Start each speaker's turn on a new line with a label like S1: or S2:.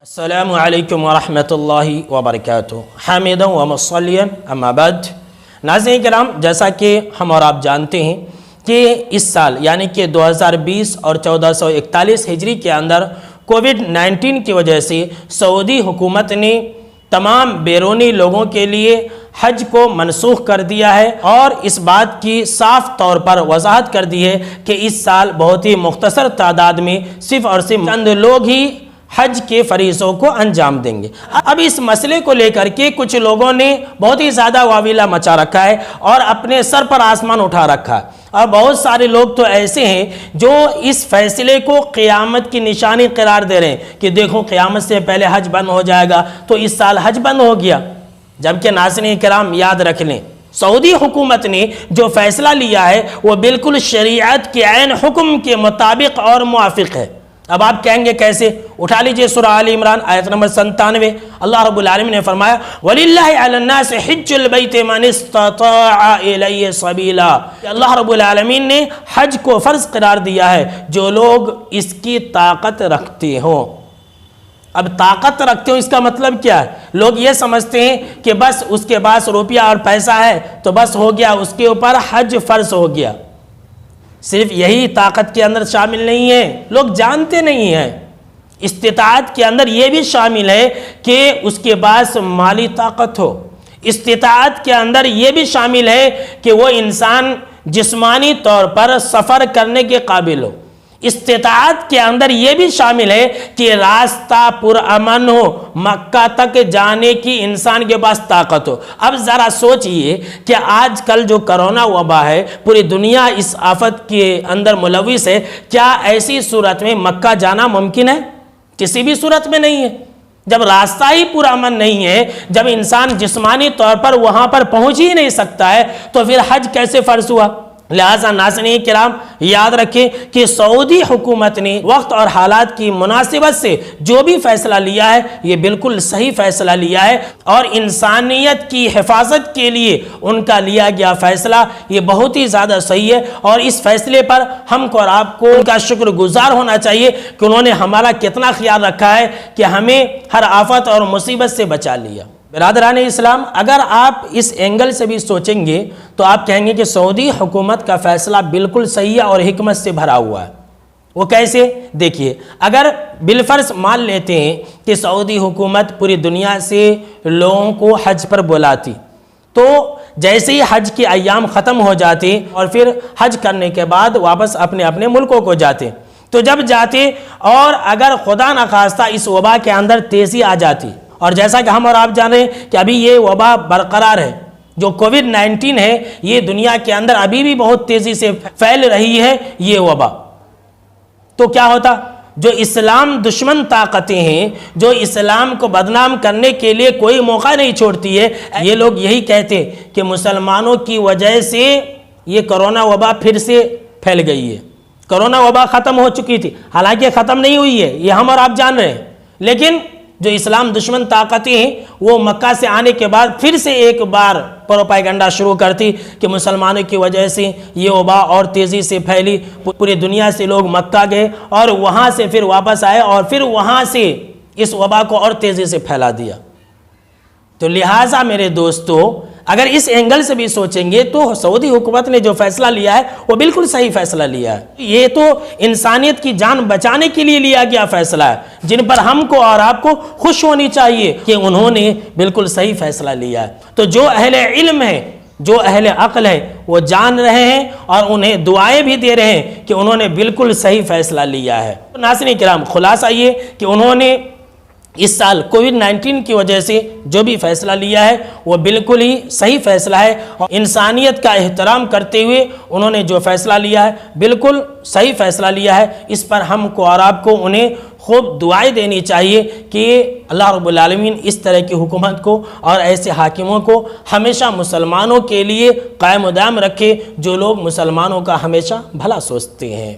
S1: السلام علیکم ورحمۃ اللہ وبرکاتہ حامدا و مصلیا اما بعد۔ ناظرین کرام، جیسا کہ ہم اور آپ جانتے ہیں کہ اس سال یعنی کہ 2020 اور 1441 ہجری کے اندر کووڈ-19 کی وجہ سے سعودی حکومت نے تمام بیرونی لوگوں کے لیے حج کو منسوخ کر دیا ہے، اور اس بات کی صاف طور پر وضاحت کر دی ہے کہ اس سال بہت ہی مختصر تعداد میں صرف اور صرف چند لوگ ہی حج کے فریضوں کو انجام دیں گے۔ اب اس مسئلے کو لے کر کے کچھ لوگوں نے بہت ہی زیادہ واویلا مچا رکھا ہے اور اپنے سر پر آسمان اٹھا رکھا ہے، اور بہت سارے لوگ تو ایسے ہیں جو اس فیصلے کو قیامت کی نشانی قرار دے رہے ہیں کہ دیکھو قیامت سے پہلے حج بند ہو جائے گا، تو اس سال حج بند ہو گیا۔ جبکہ ناظرین کرام یاد رکھ لیں، سعودی حکومت نے جو فیصلہ لیا ہے وہ بالکل شریعت کے عین حکم کے مطابق اور موافق ہے۔ اب آپ کہیں گے کیسے؟ اٹھا لیجئے سورہ آل عمران آیت نمبر 97۔ اللہ رب العالمین نے فرمایا وَلِلَّهِ عَلَى النَّاسِ حِجُّ الْبَيْتِ مَنِ اسْتَطَاعَ إِلَيْهِ سَبِيلًا کہ اللہ رب العالمین نے حج کو فرض قرار دیا ہے جو لوگ اس کی طاقت رکھتے ہوں۔ اب طاقت رکھتے ہو اس کا مطلب کیا ہے؟ لوگ یہ سمجھتے ہیں کہ بس اس کے پاس روپیہ اور پیسہ ہے تو بس ہو گیا، اس کے اوپر حج فرض ہو گیا۔ صرف یہی طاقت کے اندر شامل نہیں ہے، لوگ جانتے نہیں ہیں۔ استطاعت کے اندر یہ بھی شامل ہے کہ اس کے پاس مالی طاقت ہو۔ استطاعت کے اندر یہ بھی شامل ہے کہ وہ انسان جسمانی طور پر سفر کرنے کے قابل ہو۔ استطاعت کے اندر یہ بھی شامل ہے کہ راستہ پرامن ہو، مکہ تک جانے کی انسان کے پاس طاقت ہو۔ اب ذرا سوچئے کہ آج کل جو کرونا وبا ہے، پوری دنیا اس آفت کے اندر ملوث ہے، کیا ایسی صورت میں مکہ جانا ممکن ہے؟ کسی بھی صورت میں نہیں ہے۔ جب راستہ ہی پرامن نہیں ہے، جب انسان جسمانی طور پر وہاں پر پہنچ ہی نہیں سکتا ہے، تو پھر حج کیسے فرض ہوا؟ لہٰذا ناظرین کرام یاد رکھیں کہ سعودی حکومت نے وقت اور حالات کی مناسبت سے جو بھی فیصلہ لیا ہے یہ بالکل صحیح فیصلہ لیا ہے، اور انسانیت کی حفاظت کے لیے ان کا لیا گیا فیصلہ یہ بہت ہی زیادہ صحیح ہے، اور اس فیصلے پر ہم کو اور آپ کو ان کا شکر گزار ہونا چاہیے کہ انہوں نے ہمارا کتنا خیال رکھا ہے کہ ہمیں ہر آفت اور مصیبت سے بچا لیا۔ برادران اسلام، اگر آپ اس اینگل سے بھی سوچیں گے تو آپ کہیں گے کہ سعودی حکومت کا فیصلہ بالکل صحیح ہے اور حکمت سے بھرا ہوا ہے۔ وہ کیسے؟ دیکھیے، اگر بالفرض مان لیتے ہیں کہ سعودی حکومت پوری دنیا سے لوگوں کو حج پر بلاتی، تو جیسے ہی حج کے ایام ختم ہو جاتے اور پھر حج کرنے کے بعد واپس اپنے اپنے ملکوں کو جاتے، تو جب جاتے اور اگر خدا نخواستہ اس وبا کے اندر تیزی آ جاتی، اور جیسا کہ ہم اور آپ جان رہے ہیں کہ ابھی یہ وبا برقرار ہے، جو کووڈ-19 ہے یہ دنیا کے اندر ابھی بھی بہت تیزی سے پھیل رہی ہے یہ وبا، تو کیا ہوتا؟ جو اسلام دشمن طاقتیں ہیں، جو اسلام کو بدنام کرنے کے لیے کوئی موقع نہیں چھوڑتی ہے، یہ لوگ یہی کہتے کہ مسلمانوں کی وجہ سے یہ کرونا وبا پھر سے پھیل گئی ہے۔ کرونا وبا ختم ہو چکی تھی، حالانکہ ختم نہیں ہوئی ہے، یہ ہم اور آپ جان رہے ہیں، لیکن جو اسلام دشمن طاقتیں ہیں وہ مکہ سے آنے کے بعد پھر سے ایک بار پروپیگنڈا شروع کرتی کہ مسلمانوں کی وجہ سے یہ وبا اور تیزی سے پھیلی، پوری دنیا سے لوگ مکہ گئے اور وہاں سے پھر واپس آئے اور پھر وہاں سے اس وبا کو اور تیزی سے پھیلا دیا۔ تو لہٰذا میرے دوستو، اگر اس اینگل سے بھی سوچیں گے تو سعودی حکومت نے جو فیصلہ لیا ہے وہ بالکل صحیح فیصلہ لیا ہے۔ یہ تو انسانیت کی جان بچانے کے لیے لیا گیا فیصلہ ہے، جن پر ہم کو اور آپ کو خوش ہونی چاہیے کہ انہوں نے بالکل صحیح فیصلہ لیا ہے۔ تو جو اہل علم ہے، جو اہل عقل ہے، وہ جان رہے ہیں اور انہیں دعائیں بھی دے رہے ہیں کہ انہوں نے بالکل صحیح فیصلہ لیا ہے۔ ناظرین کرام، خلاصہ یہ کہ انہوں نے اس سال کووڈ-19 کی وجہ سے جو بھی فیصلہ لیا ہے وہ بالکل ہی صحیح فیصلہ ہے، اور انسانیت کا احترام کرتے ہوئے انہوں نے جو فیصلہ لیا ہے بالکل صحیح فیصلہ لیا ہے۔ اس پر ہم کو اور آپ کو انہیں خوب دعائیں دینی چاہیے کہ اللہ رب العالمین اس طرح کی حکومت کو اور ایسے حاکموں کو ہمیشہ مسلمانوں کے لیے قائم و دائم رکھے جو لوگ مسلمانوں کا ہمیشہ بھلا سوچتے ہیں۔